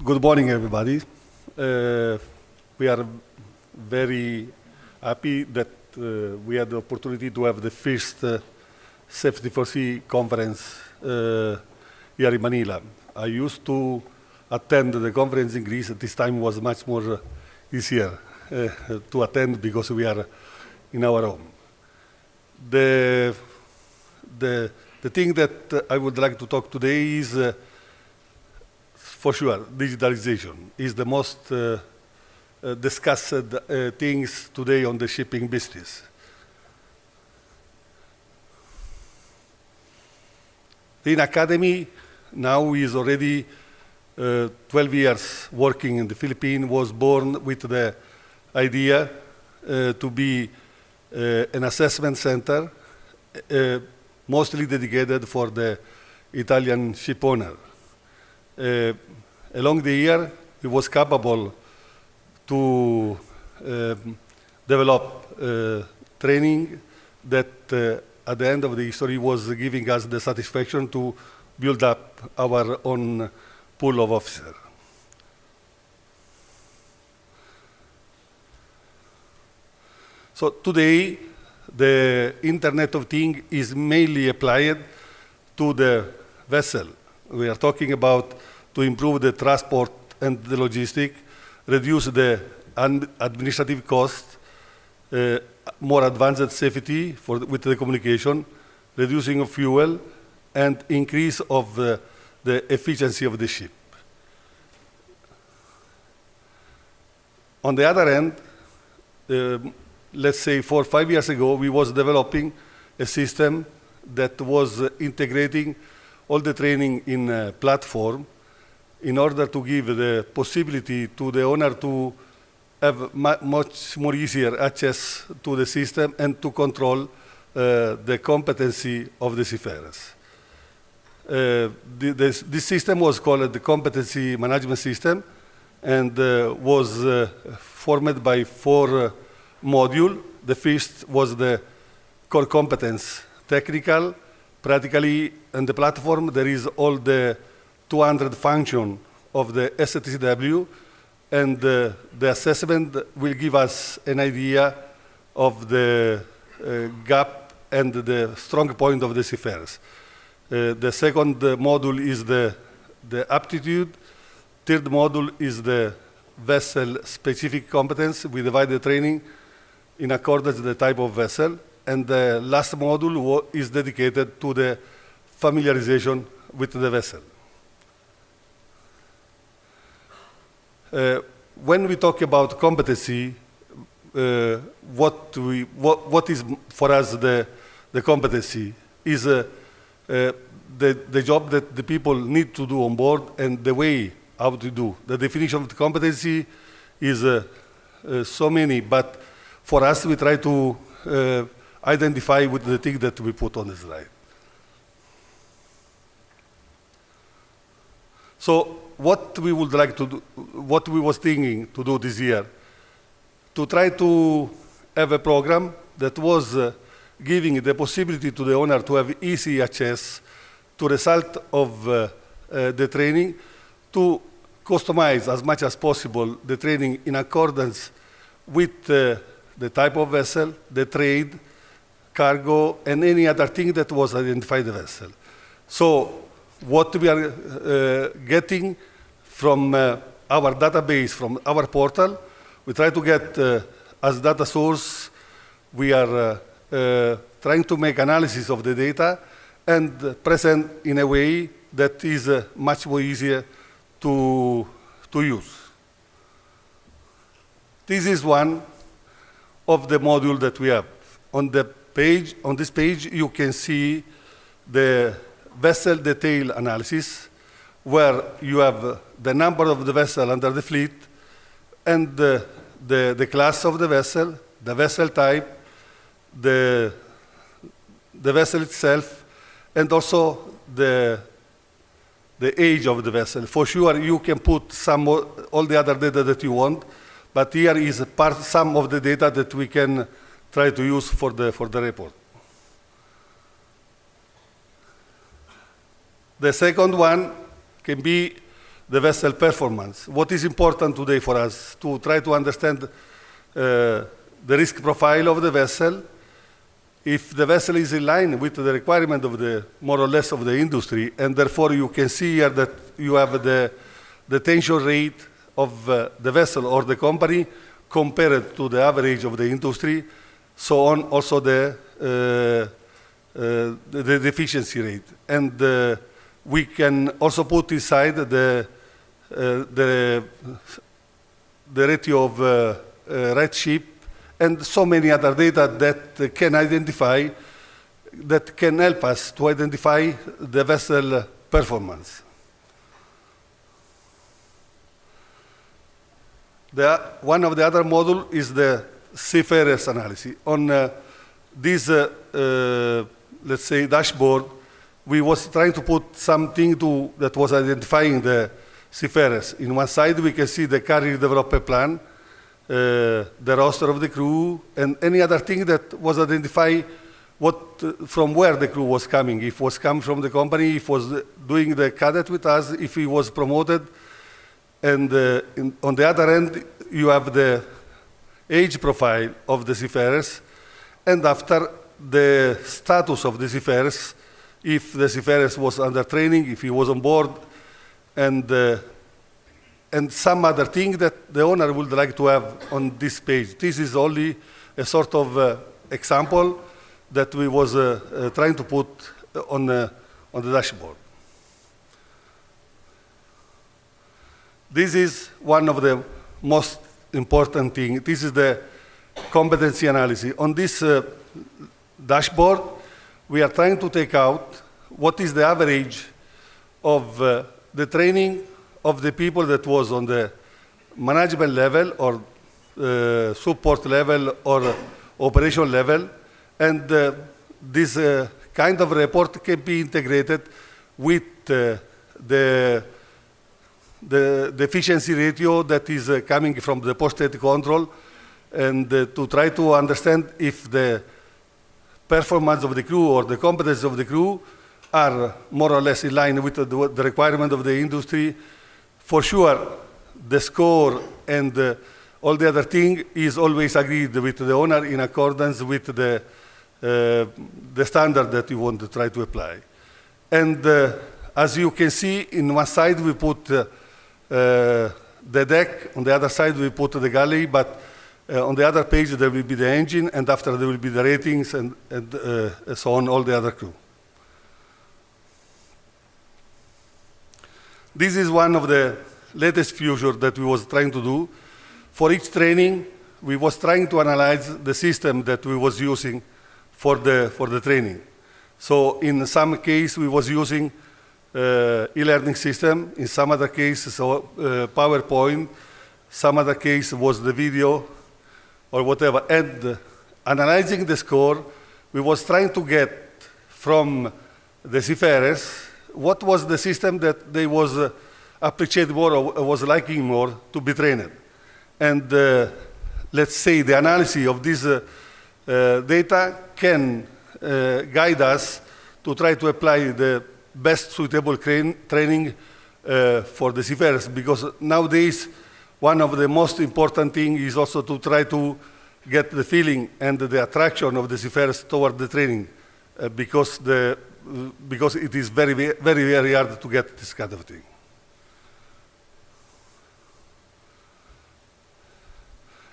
Good morning, everybody. We are very happy that we had the opportunity to have the first SAFETY4SEA conference here in Manila. I used to attend the conference in Greece. This time was much more easier to attend because we are in our home. The thing that I would like to talk today is for sure, digitalization is the most discussed things today on the shipping business. Rina Academy now is already 12 years working in the Philippines, was born with the idea to be an assessment center, mostly dedicated for the Italian ship owner. Along the year, it was capable to develop training that at the end of the history was giving us the satisfaction to build up our own pool of officers. So today, the Internet of Things is mainly applied to the vessel. We are talking about to improve the transport and the logistic, reduce the administrative cost, more advanced safety with the communication, reducing of fuel, and increase of the efficiency of the ship. On the other hand, let's say 4 or 5 years ago, we was developing a system that was integrating all the training in a platform in order to give the possibility to the owner to have much more easier access to the system and to control the competency of the seafarers. This system was called the Competency Management System and was formed by 4 modules. The first was the core competence, technical, practically, on the platform, there is all the 200 functions of the STCW, and the assessment will give us an idea of the gap and the strong point of the seafarers. The second module is the aptitude. Third module is the vessel-specific competence. We divide the training in accordance with the type of vessel. And the last module is dedicated to the familiarization with the vessel. When we talk about competency, what is for us the competency is the job that the people need to do on board and the way how to do. The definition of the competency is so many, but for us we try to identify with the thing that we put on the slide. So what we would like to do, what we was thinking to do this year, to try to have a program that was giving the possibility to the owner to have easy access to result of the training, to customize as much as possible the training in accordance with the type of vessel, the trade, cargo, and any other thing that was identified the vessel. So what we are getting from our database, from our portal, we try to get as data source, we are trying to make analysis of the data and present in a way that is much more easier to use. This is one of the module that we have. On this page, you can see the vessel detail analysis, where you have the number of the vessel under the fleet, and the class of the vessel type, the vessel itself, and also the age of the vessel. For sure, you can put all the other data that you want, but here is some of the data that we can try to use for the report. The second one can be the vessel performance. What is important today for us to try to understand the risk profile of the vessel, if the vessel is in line with the requirement of the, more or less, of the industry, and therefore you can see here that you have the tension rate of the vessel or the company compared to the average of the industry, so on, also the efficiency rate. And we can also put inside the ratio of red ship and so many other data that can identify, that can help us to identify the vessel performance. One of the other module is the seafarers analysis. On this, let's say, dashboard, we was trying to put something that was identifying the seafarers. In one side, we can see the career development plan, the roster of the crew, and any other thing that was identify from where the crew was coming. If was come from the company, if was doing the cadet with us, if he was promoted. And on the other end, you have the age profile of the seafarers, and after the status of the seafarers, if the seafarers was under training, if he was on board, and some other thing that the owner would like to have on this page. This is only a sort of example that we was trying to put on the dashboard. This is one of the most important things. This is the competency analysis. On this dashboard, we are trying to take out what is the average of the training of the people that was on the management level or support level or operation level. And this kind of report can be integrated with the efficiency ratio that is coming from the post-state control, and to try to understand if the performance of the crew or the competence of the crew are more or less in line with the requirement of the industry. For sure, the score and all the other thing is always agreed with the owner in accordance with the standard that you want to try to apply. And as you can see, in one side we put the deck, on the other side we put the galley, but on the other page there will be the engine, and after there will be the ratings and so on, all the other crew. This is one of the latest features that we was trying to do. For each training, we was trying to analyze the system that we was using for the training. So in some case, we was using e-learning system. In some other cases, PowerPoint. Some other case was the video or whatever. And analyzing the score, we was trying to get from the seafarers what was the system that they was appreciate more or was liking more to be trained. And let's say the analysis of this data can guide us to try to apply the best suitable training for the seafarers, because nowadays one of the most important things is also to try to get the feeling and the attraction of the seafarers toward the training, because it is very, very, very hard to get this kind of thing.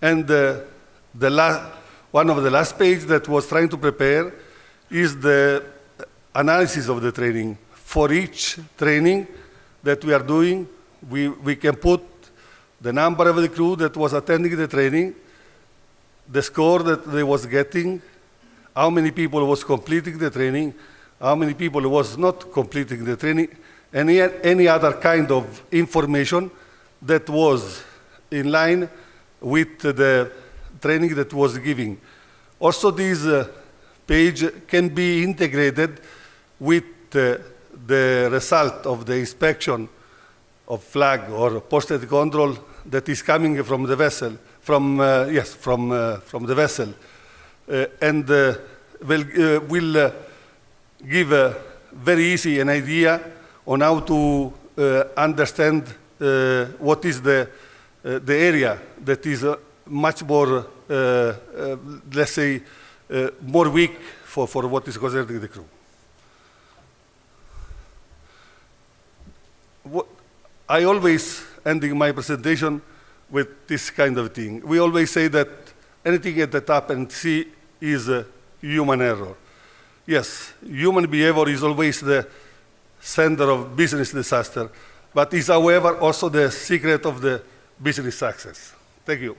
And one of the last pages that was trying to prepare is the analysis of the training. For each training that we are doing, we can put the number of the crew that was attending the training, the score that they was getting, how many people was completing the training, how many people was not completing the training, and any other kind of information that was in line with the training that was giving. Also, this page can be integrated with the result of the inspection of flag or posted control that is coming from the vessel, from the vessel, and will give very easy an idea on how to understand what is the area that is much more, let's say, more weak for what is concerning the crew. I always ending my presentation with this kind of thing. We always say that anything at the top and sea is a human error. Yes, human behavior is always the center of business disaster, but is, however, also the secret of the business success. Thank you.